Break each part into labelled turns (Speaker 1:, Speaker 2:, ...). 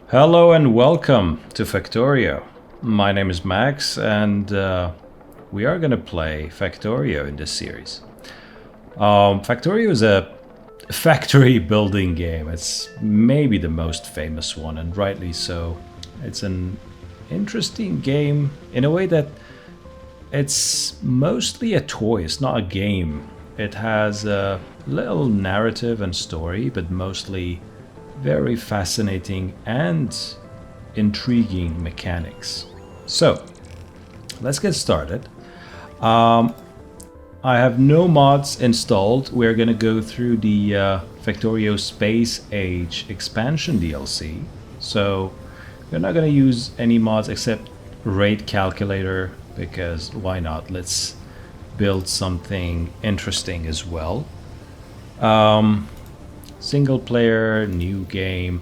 Speaker 1: Hello and welcome to Factorio. My name is Max and we are going to play Factorio in this series. Factorio is a factory building game. It's maybe the most famous one, and rightly so. It's an interesting game in a way that it's mostly a toy. It's not a game. It has a little narrative and story, but mostly very fascinating and intriguing mechanics. So let's get started. I have no mods installed. We're going to go through the Factorio Space Age expansion DLC. So we're not going to use any mods except rate calculator, because why not? Let's build something interesting as well. Single player, new game,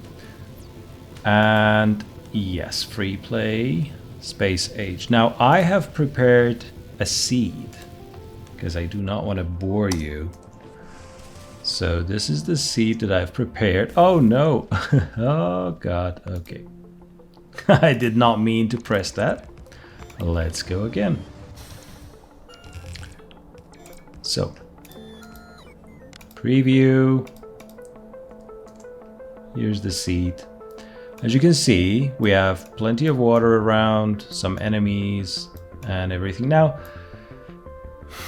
Speaker 1: and yes, free play, Space Age. Now I have prepared a seed because I do not want to bore you. So this is the seed that I've prepared. Oh no. Oh god. Okay. I did not mean to press that. Let's go again. So preview. Here's the seed. As you can see, we have plenty of water around, some enemies, and everything. Now,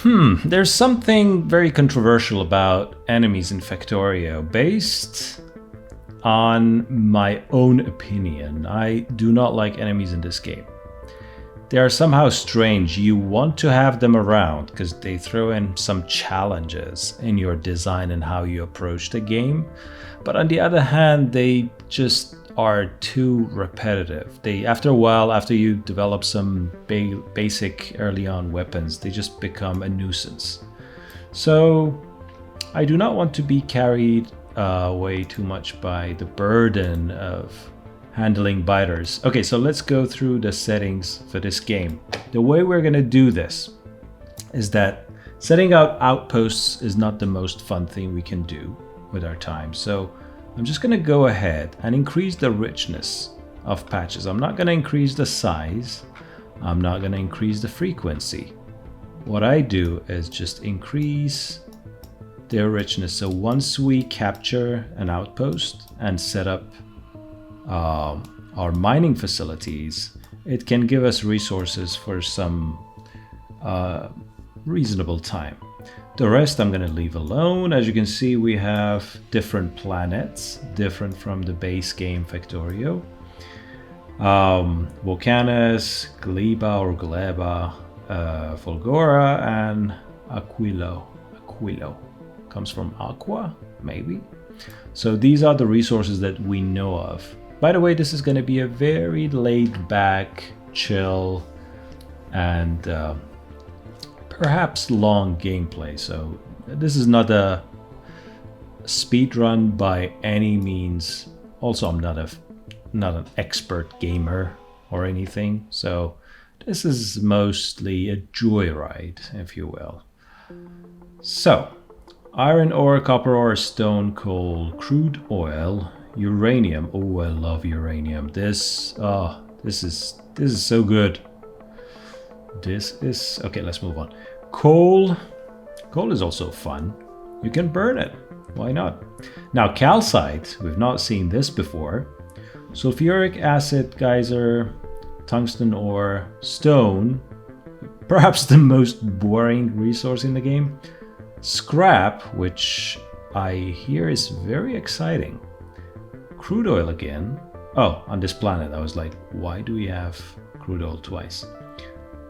Speaker 1: there's something very controversial about enemies in Factorio. Based on my own opinion, I do not like enemies in this game. They are somehow strange. You want to have them around because they throw in some challenges in your design and how you approach the game. But on the other hand, they just are too repetitive. After a while, after you develop some basic early on weapons, they just become a nuisance. So I do not want to be carried away too much by the burden of handling biters. Okay, so let's go through the settings for this game. The way we're gonna do this is that setting out outposts is not the most fun thing we can do with our time. So I'm just gonna go ahead and increase the richness of patches. I'm not gonna increase the size. I'm not gonna increase the frequency. What I do is just increase their richness. So once we capture an outpost and set up our mining facilities, it can give us resources for some reasonable time. The rest I'm going to leave alone. As you can see, we have different planets, different from the base game Factorio. Volcanus, Gleba or Gleba, Fulgora, and Aquilo. Aquilo comes from Aqua, maybe. So these are the resources that we know of. By the way, this is going to be a very laid back, chill, and perhaps long gameplay. So this is not a speedrun by any means. Also, I'm not an expert gamer or anything. So this is mostly a joyride, if you will. So iron ore, copper ore, stone, coal, crude oil, uranium. Oh, I love uranium. This is so good. This is okay. Let's move on. Coal is also fun. You can burn it. Why not? Now calcite. We've not seen this before. Sulfuric acid, geyser, tungsten ore, stone. Perhaps the most boring resource in the game. Scrap, which I hear is very exciting. Crude oil again. Oh, on this planet, I was like, why do we have crude oil twice?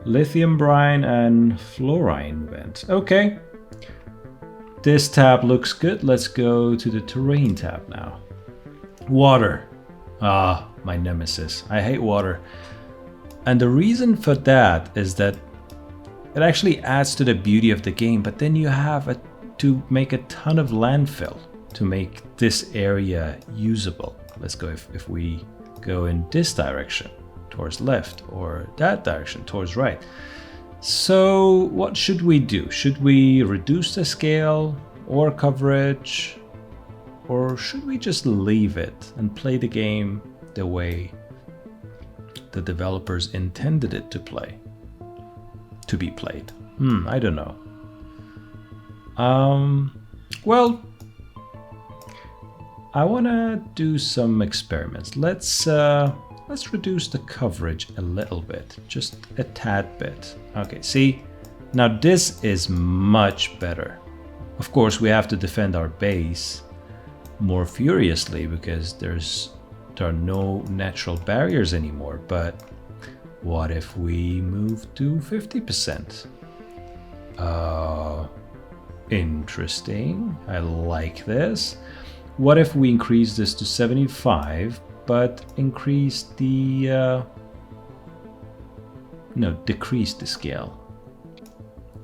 Speaker 1: Lithium brine and fluorine vent. Okay. This tab looks good. Let's go to the terrain tab now. Water. Ah, my nemesis. I hate water. And the reason for that is that it actually adds to the beauty of the game, but then you have to make a ton of landfill to make this area usable. Let's go if we go in this direction towards left, or that direction towards right. So what should we do? Should we reduce the scale or coverage? Or should we just leave it and play the game the way the developers intended it to be played? I don't know. Well, I want to do some experiments. Let's reduce the coverage a little bit, just a tad bit. Okay, see, now this is much better. Of course, we have to defend our base more furiously because there are no natural barriers anymore. But what if we move to 50%? Interesting. I like this. What if we increase this to 75, but increase the decrease the scale?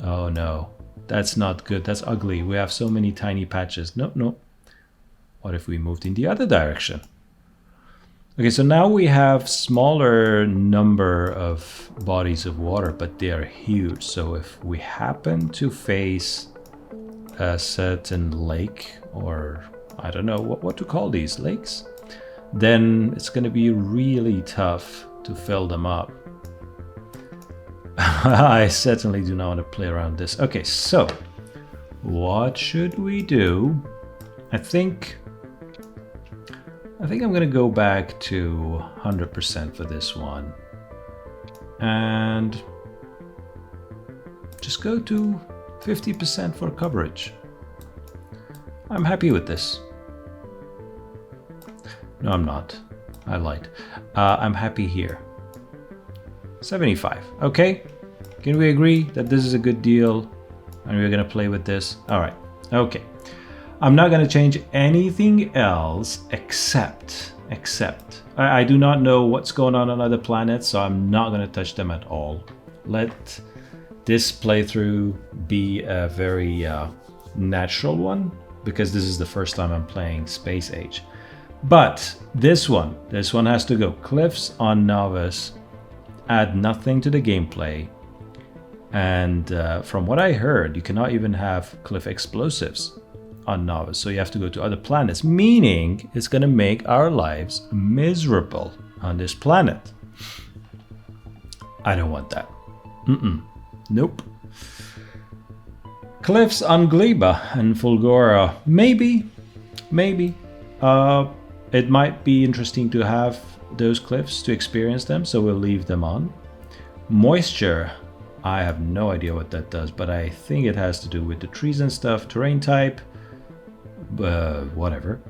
Speaker 1: Oh no, that's not good. That's ugly. We have so many tiny patches. No. What if we moved in the other direction? Okay, so now we have smaller number of bodies of water, but they are huge. So if we happen to face a certain lake, or I don't know what to call these lakes, then it's going to be really tough to fill them up. I certainly do not want to play around this. Okay, so what should we do? I think I'm going to go back to 100% for this one and just go to 50% for coverage. I'm happy with this. No, I'm not. I lied. I'm happy here. 75. Okay. Can we agree that this is a good deal and we're going to play with this? All right. Okay. I'm not going to change anything else except I do not know what's going on other planets, so I'm not going to touch them at all. Let this playthrough be a very natural one, because this is the first time I'm playing Space Age. But this one has to go. Cliffs on Nauvis add nothing to the gameplay. And from what I heard, you cannot even have cliff explosives on Nauvis. So you have to go to other planets, meaning it's going to make our lives miserable on this planet. I don't want that. Nope. Cliffs on Gleba and Fulgora. Maybe. It might be interesting to have those cliffs to experience them, so we'll leave them on. Moisture. I have no idea what that does, but I think it has to do with the trees and stuff. Terrain type. Whatever.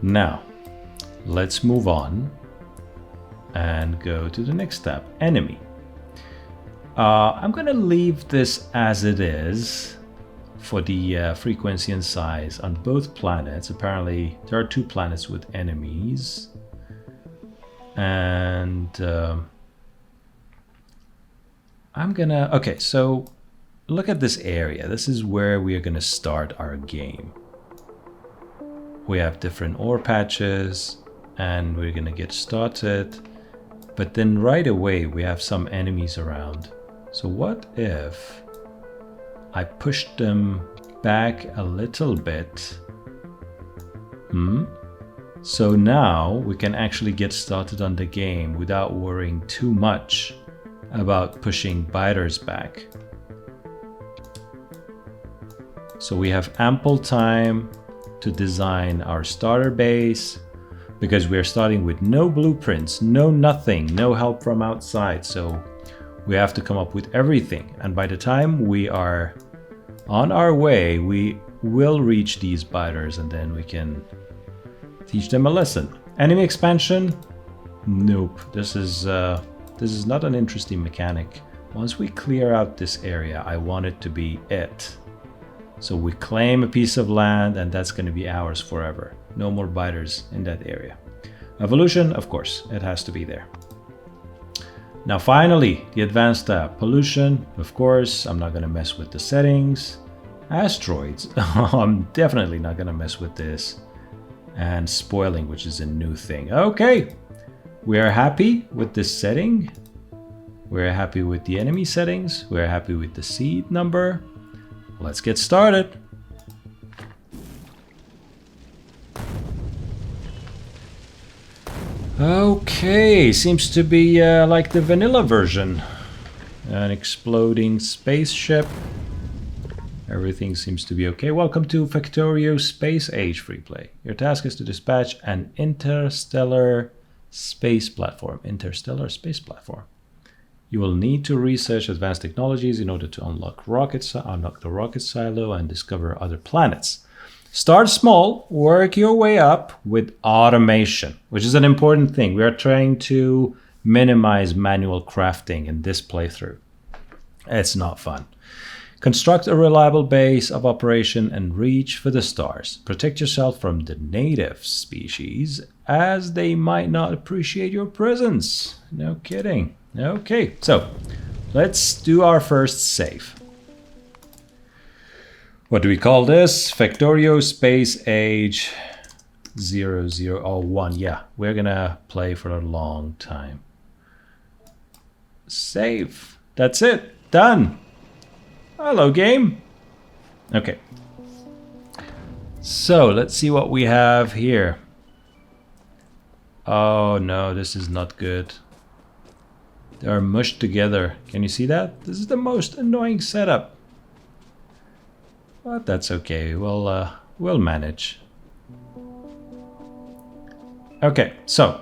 Speaker 1: Now, let's move on and go to the next tab. Enemy. I'm going to leave this as it is for the frequency and size on both planets. Apparently, there are 2 planets with enemies. And I'm gonna... Okay, so look at this area. This is where we are going to start our game. We have different ore patches and we're going to get started. But then right away we have some enemies around. So what if I push them back a little bit? So now we can actually get started on the game without worrying too much about pushing biters back. So we have ample time to design our starter base, because we're starting with no blueprints, no nothing, no help from outside. So we have to come up with everything. And by the time we are on our way, we will reach these biters and then we can teach them a lesson. Enemy expansion? Nope. This is not an interesting mechanic. Once we clear out this area, I want it to be it. So we claim a piece of land and that's going to be ours forever. No more biters in that area. Evolution, of course, it has to be there. Now finally, the advanced tab. Pollution, of course, I'm not going to mess with the settings. Asteroids, I'm definitely not going to mess with this. And spoiling, which is a new thing. Okay, we are happy with this setting. We're happy with the enemy settings. We're happy with the seed number. Let's get started. Okay, seems to be like the vanilla version. An exploding spaceship. Everything seems to be okay. Welcome to Factorio Space Age Free Play. Your task is to dispatch an interstellar space platform. Interstellar space platform. You will need to research advanced technologies in order to unlock the rocket silo and discover other planets. Start small, work your way up with automation, which is an important thing. We are trying to minimize manual crafting in this playthrough. It's not fun. Construct a reliable base of operation and reach for the stars. Protect yourself from the native species, as they might not appreciate your presence. No kidding. Okay, so let's do our first save. What do we call this? Factorio Space Age 0001. Yeah, we're gonna play for a long time. Save. That's it. Done. Hello, game. Okay. So let's see what we have here. Oh no, this is not good. They are mushed together. Can you see that? This is the most annoying setup. But that's okay. We'll manage. Okay, so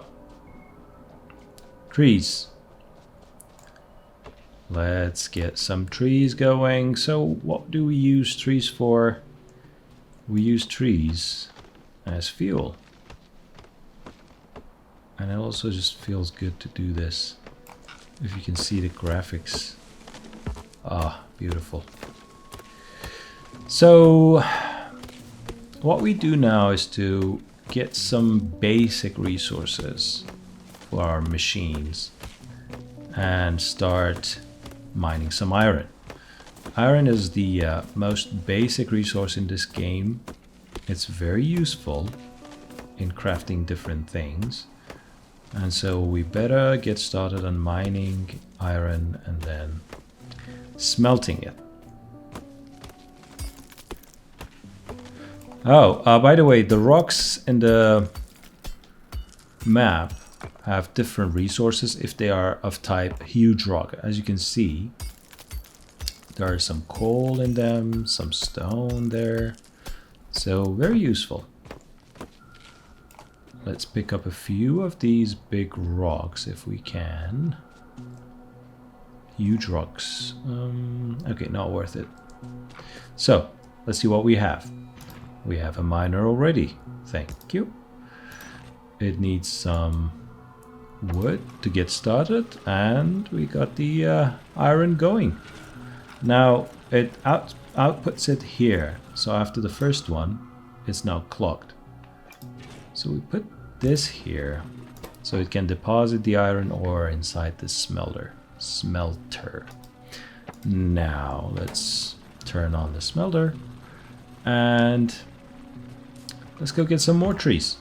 Speaker 1: trees. Let's get some trees going. So what do we use trees for? We use trees as fuel. And it also just feels good to do this. If you can see the graphics. Ah, beautiful. So what we do now is to get some basic resources for our machines and start mining some iron. Iron is the most basic resource in this game. It's very useful in crafting different things, and so we better get started on mining iron and then smelting it. Oh, by the way, the rocks in the map have different resources if they are of type huge rock. As you can see, there is some coal in them, some stone there. So very useful. Let's pick up a few of these big rocks if we can. Huge rocks. Okay, not worth it. So let's see what we have. We have a miner already. Thank you. It needs some wood to get started, and we got the iron going. Now it outputs it here. So after the first one, it's now clogged. So we put this here so it can deposit the iron ore inside the smelter. Now let's turn on the smelter and let's go get some more trees.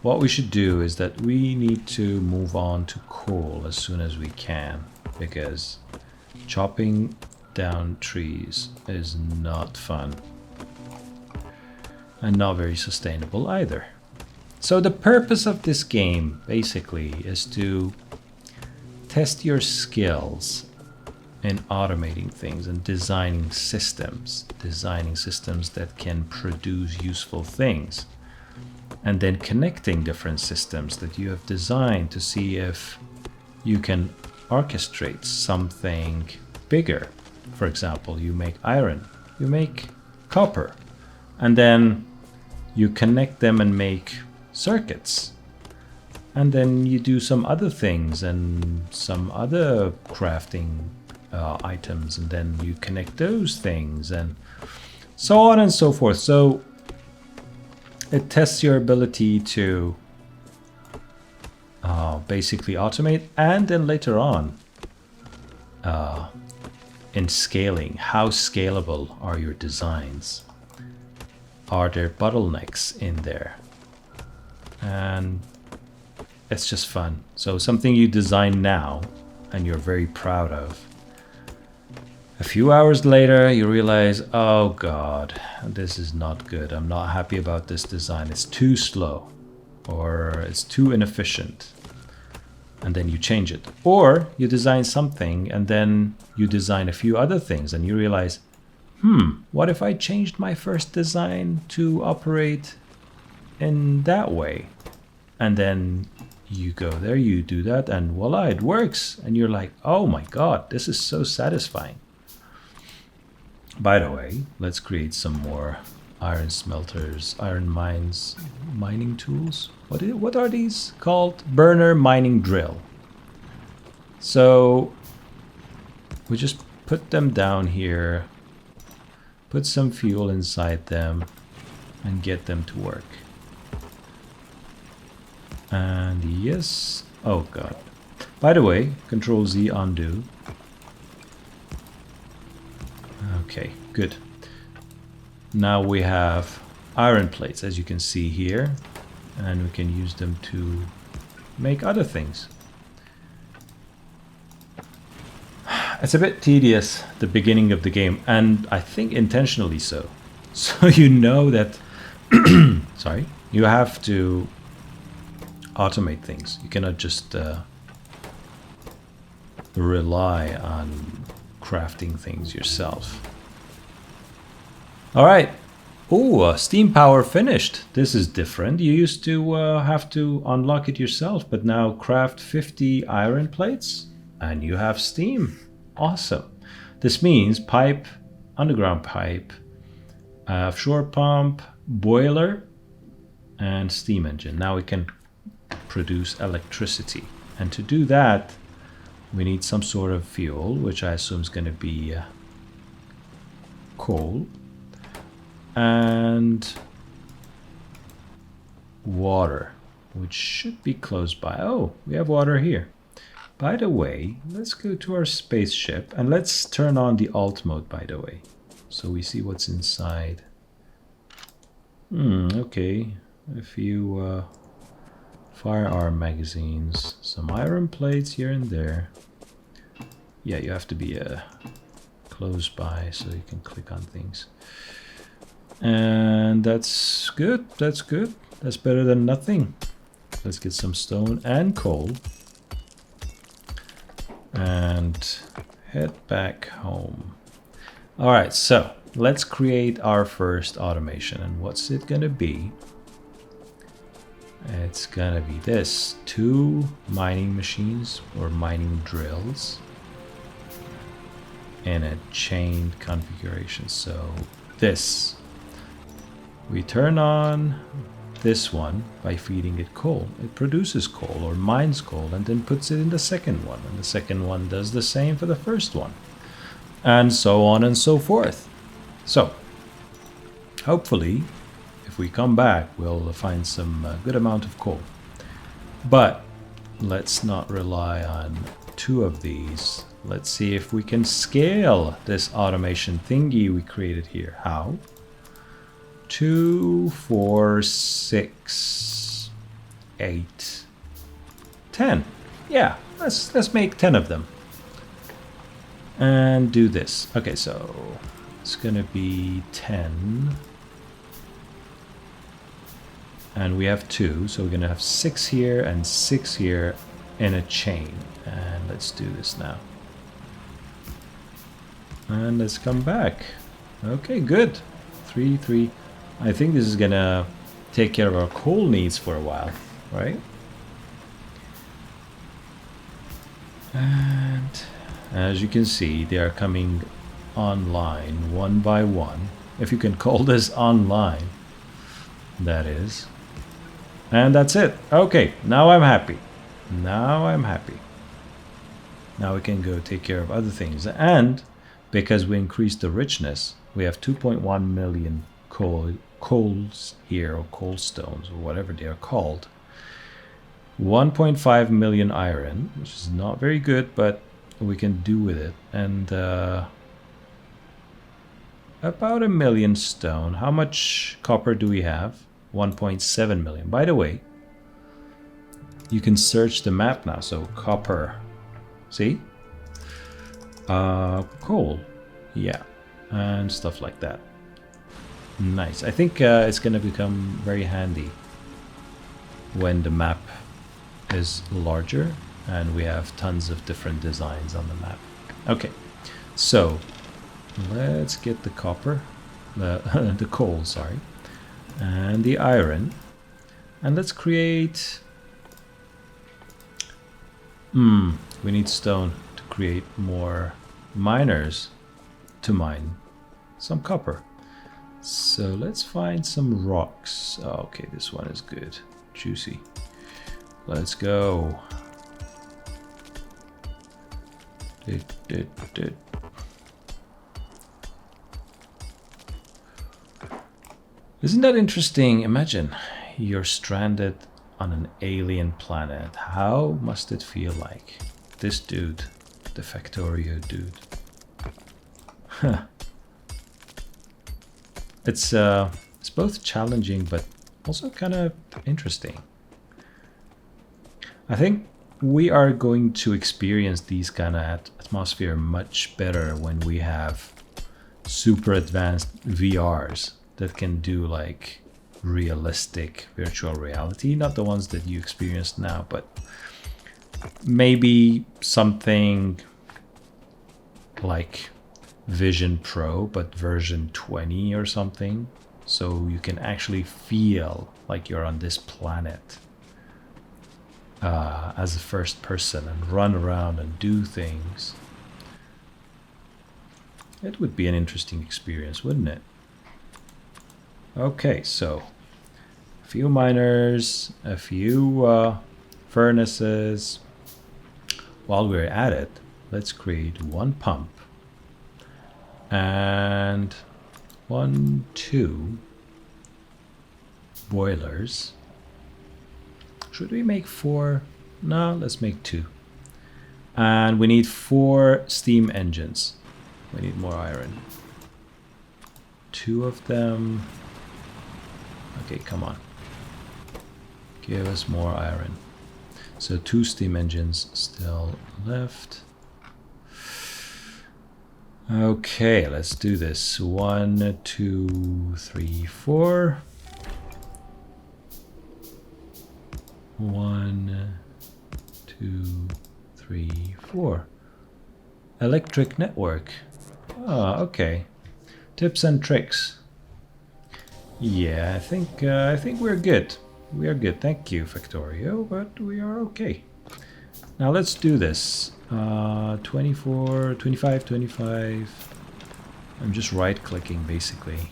Speaker 1: What we should do is that we need to move on to coal as soon as we can, because chopping down trees is not fun and not very sustainable either. So the purpose of this game basically is to test your skills in automating things and designing systems that can produce useful things, and then connecting different systems that you have designed to see if you can orchestrate something bigger. For example, you make iron, you make copper, and then you connect them and make circuits. And then you do some other things and some other crafting items, and then you connect those things and so on and so forth. So it tests your ability to basically automate, and then later on in scaling, how scalable are your designs? Are there bottlenecks in there? And it's just fun. So something you design now and you're very proud of, A few hours later, you realize, oh God, this is not good. I'm not happy about this design. It's too slow or it's too inefficient. And then you change it. Or you design something and then you design a few other things and you realize, what if I changed my first design to operate in that way? And then you go there, you do that, and voila, it works. And you're like, oh my God, this is so satisfying. By the way, let's create some more iron smelters, iron mines, mining tools. What are these called? Burner mining drill. So we just put them down here, put some fuel inside them, and get them to work. And yes, oh God. By the way, Control Z undo. Okay, good. Now we have iron plates, as you can see here, and we can use them to make other things. It's a bit tedious, the beginning of the game, and I think intentionally so. So you know that, sorry, you have to automate things. You cannot just rely on crafting things yourself. All right. Oh, steam power finished. This is different. You used to have to unlock it yourself, but now craft 50 iron plates and you have steam. Awesome. This means pipe, underground pipe, offshore pump, boiler, and steam engine. Now we can produce electricity. And to do that, we need some sort of fuel, which I assume is going to be coal and water, which should be close by. Oh, we have water here. By the way, let's go to our spaceship and let's turn on the alt mode, by the way, so we see what's inside. Okay, a few firearm magazines, some iron plates here and there. Yeah, you have to be close by so you can click on things. And that's good, that's good. That's better than nothing. Let's get some stone and coal. And head back home. All right, so let's create our first automation. And what's it gonna be? It's gonna be this. 2 mining machines or mining drills in a chained configuration. So this. We turn on this one by feeding it coal. It produces coal or mines coal and then puts it in the second one. And the second one does the same for the first one. And so on and so forth. So, hopefully, if we come back, we'll find some good amount of coal. But let's not rely on 2 of these. Let's see if we can scale this automation thingy we created here. How? 2, 4, 6, 8, 10. Yeah, let's make 10 of them. And do this. Okay, so it's gonna be 10. And we have 2, so we're gonna have 6 here and 6 here in a chain. And let's do this now. And let's come back. Okay, good. 3, 3. I think this is gonna take care of our coal needs for a while, right? And as you can see, they are coming online one by one. If you can call this online, that is. And that's it. Okay, now I'm happy. Now I'm happy. Now we can go take care of other things. And because we increased the richness, we have 2.1 million coals here, or coal stones, or whatever they are called. 1.5 million iron, which is not very good, but we can do with it. And about 1 million stone. How much copper do we have? 1.7 million. By the way, you can search the map now. So copper, see? Coal. Yeah, and stuff like that. Nice. I think it's going to become very handy when the map is larger and we have tons of different designs on the map. Okay, so let's get the copper, the coal, sorry, and the iron, and let's create. We need stone to create more miners to mine some copper. So let's find some rocks. Oh, okay, this one is good, juicy. Let's go. Isn't that interesting? Imagine you're stranded on an alien planet. How must it feel like? This dude, the Factorio dude. It's both challenging but also kind of interesting. I think we are going to experience these kind of atmosphere much better when we have super advanced VRs that can do like realistic virtual reality, not the ones that you experience now, but maybe something like Vision Pro but version 20 or something, so you can actually feel like you're on this planet as a first person and run around and do things. It would be an interesting experience, wouldn't it? Okay, so a few miners, a few furnaces. While we're at it, let's create one pump and 2 boilers. Should we make 4? No, let's make 2. And we need 4 steam engines. We need more iron. 2 of them. Okay, come on. Give us more iron. So 2 steam engines still left. Okay, let's do this. 1, 2, 3, 4. 1, 2, 3, 4. Electric network. Ah, okay. Tips and tricks. Yeah, I think we're good. We are good. Thank you, Factorio, but we are okay. Now let's do this. 24, 25, 25. I'm just right-clicking basically.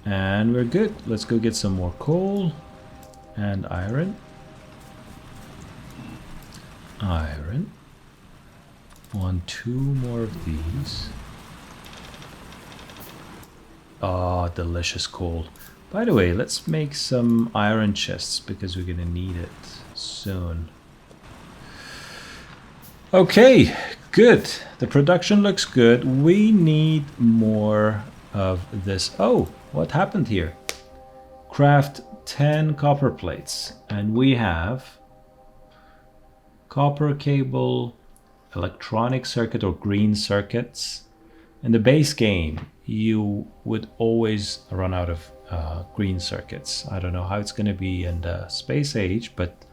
Speaker 1: And we're good. Let's go get some more coal and iron. Iron. 1, 2 more of these. Oh, delicious coal. By the way, let's make some iron chests because we're gonna need it soon. Okay, good. The production looks good. We need more of this. Oh, what happened here? Craft 10 copper plates, and we have copper cable, electronic circuit or green circuits. In the base game, you would always run out of green circuits. I don't know how it's going to be in the space age, but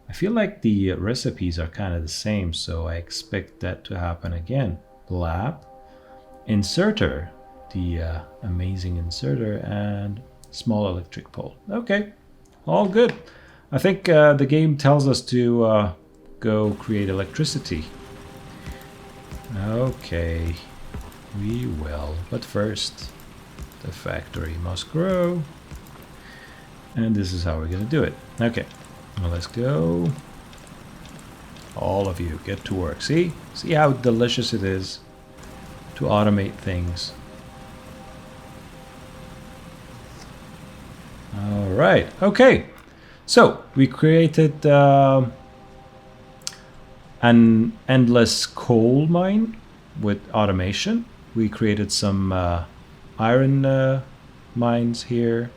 Speaker 1: I feel like the recipes are kind of the same, so I expect that to happen again. Lab, inserter, the amazing inserter, and small electric pole. Okay, all good. I think the game tells us to go create electricity. Okay, we will. But first, the factory must grow. And this is how we're going to do it. Okay, well, let's go. All of you, get to work. See how delicious it is to automate things. All right, okay. So we created an endless coal mine with automation. We created some iron mines here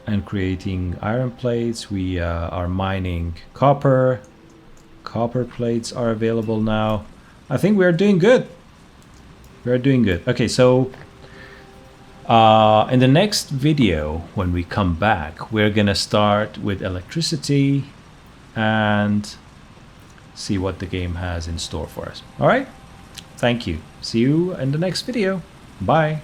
Speaker 1: and creating iron plates. We are mining copper. Copper plates are available now. I think we are doing good. we're doing good. Okay, so in the next video, when we come back, we're gonna start with electricity and see what the game has in store for us. All right, thank you. See you in the next video. Bye.